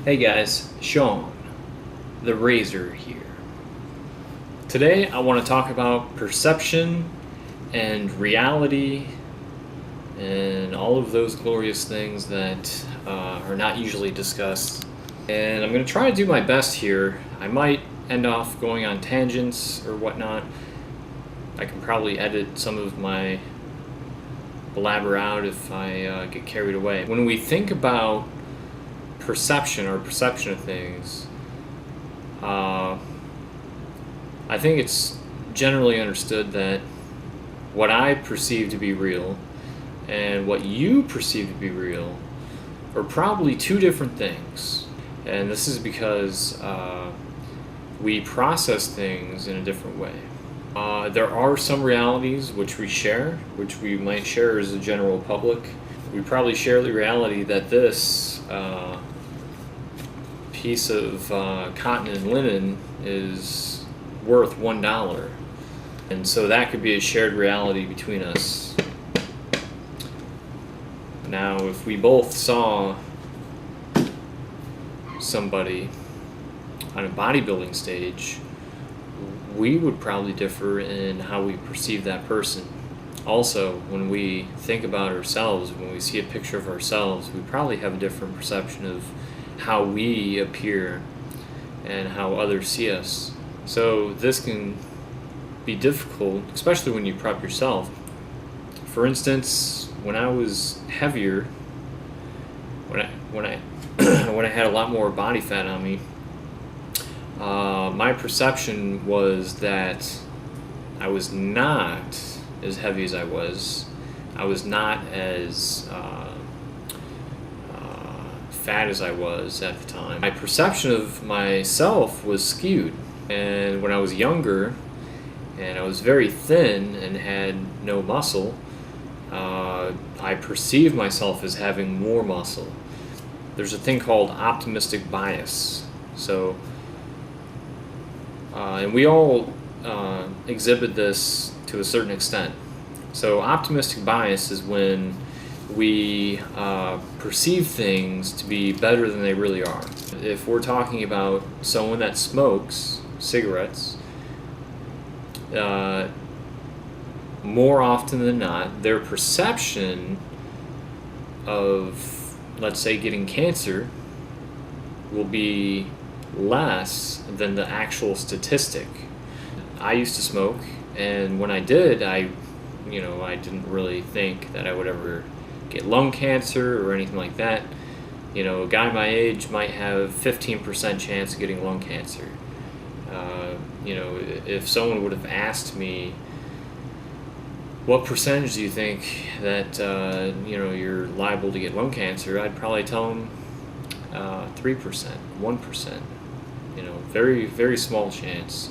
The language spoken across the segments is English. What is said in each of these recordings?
Hey guys, Sean, the Razor here. Today I want to talk about perception and reality and all of those glorious things that are not usually discussed. And I'm going to try to do my best here. I might end off going on tangents or whatnot. I can probably edit some of my blabber out if I get carried away. When we think about perception or perception of things, I think it's generally understood that what I perceive to be real and what you perceive to be real are probably two different things. And this is because we process things in a different way. There are some realities which we share, which we might share as a general public. We probably share the reality that this piece of cotton and linen is worth $1, and so that could be a shared reality between us. Now, if we both saw somebody on a bodybuilding stage, we would probably differ in how we perceive that person. Also, when we think about ourselves, when we see a picture of ourselves, we probably have a different perception of how we appear and how others see us. So this can be difficult, especially when you prep yourself. For instance, when I was heavier, when I when I had a lot more body fat on me, my perception was that I was not as heavy as I was. I was not as fat as I was at the time. My perception of myself was skewed. And when I was younger and I was very thin and had no muscle, I perceived myself as having more muscle. There's a thing called optimistic bias. So, and we all exhibit this to a certain extent. So optimistic bias is when we perceive things to be better than they really are. If we're talking about someone that smokes cigarettes, more often than not, their perception of, let's say, getting cancer will be less than the actual statistic. I used to smoke, and when I did, I didn't really think that I would ever get lung cancer or anything like that. A guy my age might have 15% chance of getting lung cancer. If someone would have asked me, what percentage do you think that you're liable to get lung cancer, I'd probably tell them 3%, 1%. Very, very small chance.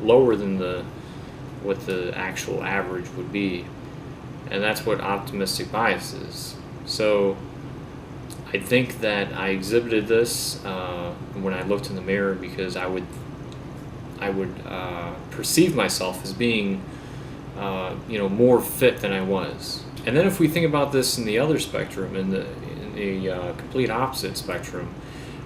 Lower than what the actual average would be. And that's what optimistic bias is. So I think that I exhibited this when I looked in the mirror, because I would perceive myself as being more fit than I was. And then if we think about this in the other spectrum, in the complete opposite spectrum,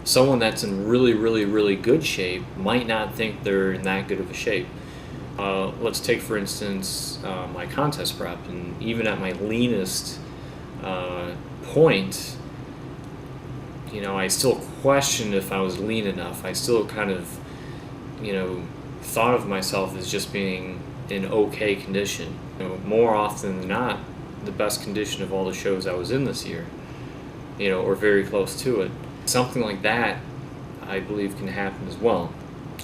someone that's in really, really, really good shape might not think they're in that good of a shape. Let's take, for instance, my contest prep, and even at my leanest point, I still questioned if I was lean enough. I still kind of, thought of myself as just being in okay condition. More often than not, the best condition of all the shows I was in this year, or very close to it. Something like that, I believe, can happen as well.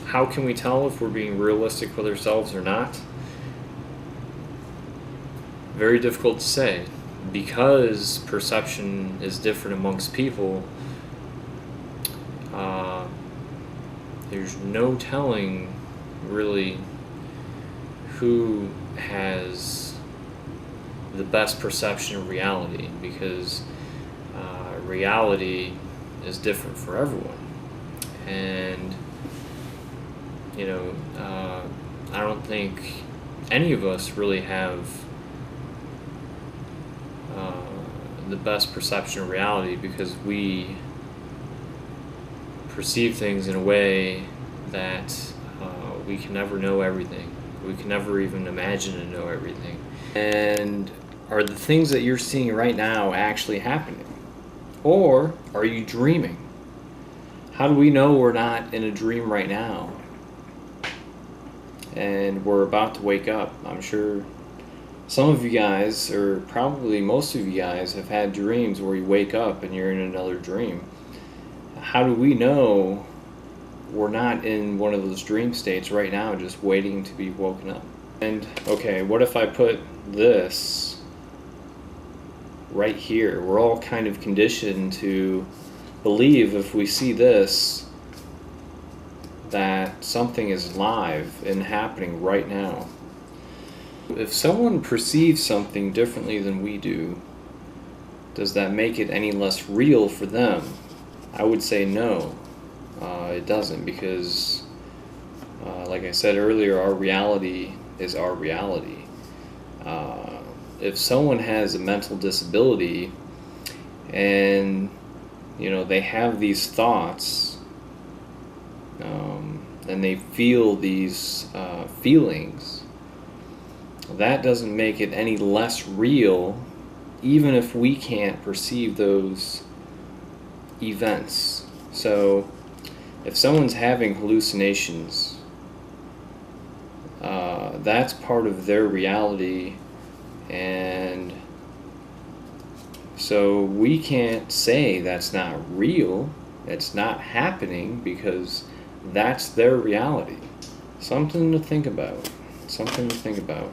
How can we tell if we're being realistic with ourselves or not? Very difficult to say. Because perception is different amongst people, there's no telling really who has the best perception of reality, because reality is different for everyone. And I don't think any of us really have the best perception of reality, because we perceive things in a way that we can never know everything. We can never even imagine to know everything. And are the things that you're seeing right now actually happening? Or are you dreaming? How do we know we're not in a dream right now? And we're about to wake up. I'm sure some of you guys, or probably most of you guys, have had dreams where you wake up and you're in another dream. How do we know we're not in one of those dream states right now, just waiting to be woken up? And okay, what if I put this right here? We're all kind of conditioned to believe if we see this, that something is live and happening right now. If someone perceives something differently than we do, does that make it any less real for them? I would say no, it doesn't, because like I said earlier, our reality is our reality. If someone has a mental disability and they have these thoughts and they feel these feelings, that doesn't make it any less real, even if we can't perceive those events. So if someone's having hallucinations, that's part of their reality, and so we can't say that's not real, it's not happening, because that's their reality. Something to think about. Something to think about.